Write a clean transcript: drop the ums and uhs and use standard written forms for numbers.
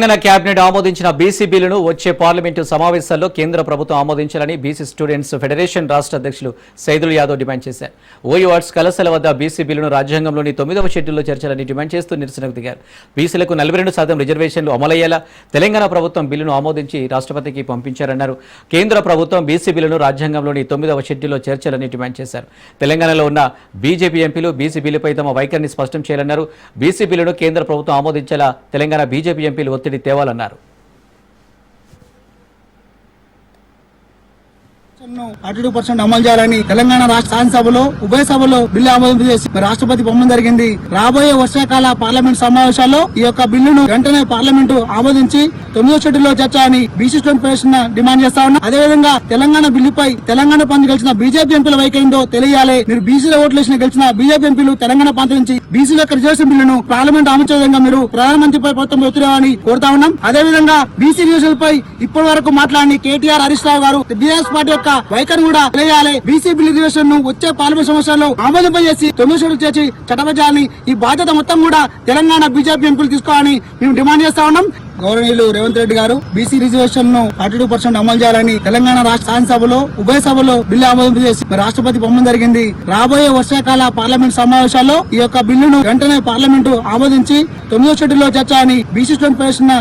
Telangana cabinet ఆమోదించిన BC బిల్లును వచ్చే పార్లమెంటు సమావేశాల్లో కేంద్ర ప్రభుత్వం ఆమోదించాలని బీసీ స్టూడెంట్స్ ఫెడరేషన్ రాష్ట్ర అధ్యక్షులు సైదుల్ యాదవ్ డిమాండ్ చేశారు. ఓయూఆర్ట్స్ కళాశాల వద్ద బీసీ బిల్లును రాజ్యాంగంలోని 9వ షెడ్యూల్లో చేర్చాలని డిమాండ్ చేస్తూ నిరసనకు దిగారు. బీసీలకు 42% రిజర్వేషన్లు అమలయ్యేలా తెలంగాణ ప్రభుత్వం బిల్లును ఆమోదించి రాష్ట్రపతికి పంపించారన్నారు. కేంద్ర ప్రభుత్వం బీసీ బిల్లును రాజ్యాంగంలోని 9వ షెడ్యూల్లో చేర్చాలని డిమాండ్ చేశారు. తెలంగాణలో ఉన్న బీజేపీ ఎంపీలు బీసీ బిల్లుపై తమ వైఖరిని స్పష్టం చేయాలన్నారు. బీసీ బిల్లును కేంద్ర ప్రభుత్వం ఆమోదించేలా తెలంగాణ బీజేపీ ఎంపీలు తేవాలన్నారు. 32% అమలు చేయాలని తెలంగాణ రాష్ట్ర శాసనసభలో ఉభయ సభలో బిల్లు ఆమోదం చేసి రాష్ట్రపతి పంపడం జరిగింది. రాబోయే వర్షాకాల పార్లమెంట్ సమావేశాల్లో ఈ యొక్క బిల్లును వెంటనే పార్లమెంటు ఆమోదించి 9వ షెడ్యూల్లో చేర్చాలని బీసీ స్టూడెంట్ ఫెడరేషన్ డిమాండ్ చేస్తా ఉన్నా. అదేవిధంగా తెలంగాణ బిల్లుపై తెలంగాణ ప్రాంతం గెలిచిన బీజేపీ ఎంపీల వైఖరిందో తెలియాలి. మీరు బీసీల ఓట్లు వేసిన గెలిచిన బీజేపీ ఎంపీలు తెలంగాణ ప్రాంతం నుంచి బీసీల యొక్క రిజర్వేషన్ బిల్లును పార్లమెంట్ ఆమోదించే విధంగా మీరు ప్రధానమంత్రిపై ప్రభుత్వం ఒత్తిడి కోరుతా ఉన్నాం. అదేవిధంగా బీసీ రిజర్వేషన్ పై ఇప్పటి వరకు మాట్లాడి కేటీఆర్ హరీష్ రావు గారు బీఆర్ఎస్ పార్టీ యొక్క వైఖరి కూడా తెలియాలి. బీసీ బిల్ రిజర్వేషన్ ను వచ్చే పార్లమెంట్ సంవత్సరాల్లో ఆమోదింపజేసి 9వ షెడ్యూల్ చేసి చట్టబద్దాలని ఈ బాధ్యత మొత్తం కూడా తెలంగాణ బీజేపీ ఎంపీలు తీసుకోవాలని మేము డిమాండ్ చేస్తా ఉన్నాం. గౌరవనీయులు రేవంత్ రెడ్డి గారు బీసీ రిజర్వేషన్ ను 32% అమలు చేయాలని తెలంగాణ రాష్ట్ర శాసనసభలో ఉభయ సభలో బిల్లు ఆమోదం చేసి రాష్ట్రపతి పంపడం జరిగింది. రాబోయే వర్షాకాల పార్లమెంట్ సమావేశాల్లో ఈ యొక్క బిల్లును వెంటనే పార్లమెంటు ఆమోదించి 9వ షెడ్యూల్లో చేర్చాలని బీసీ స్టూడెంట్ ఫెడరేషన్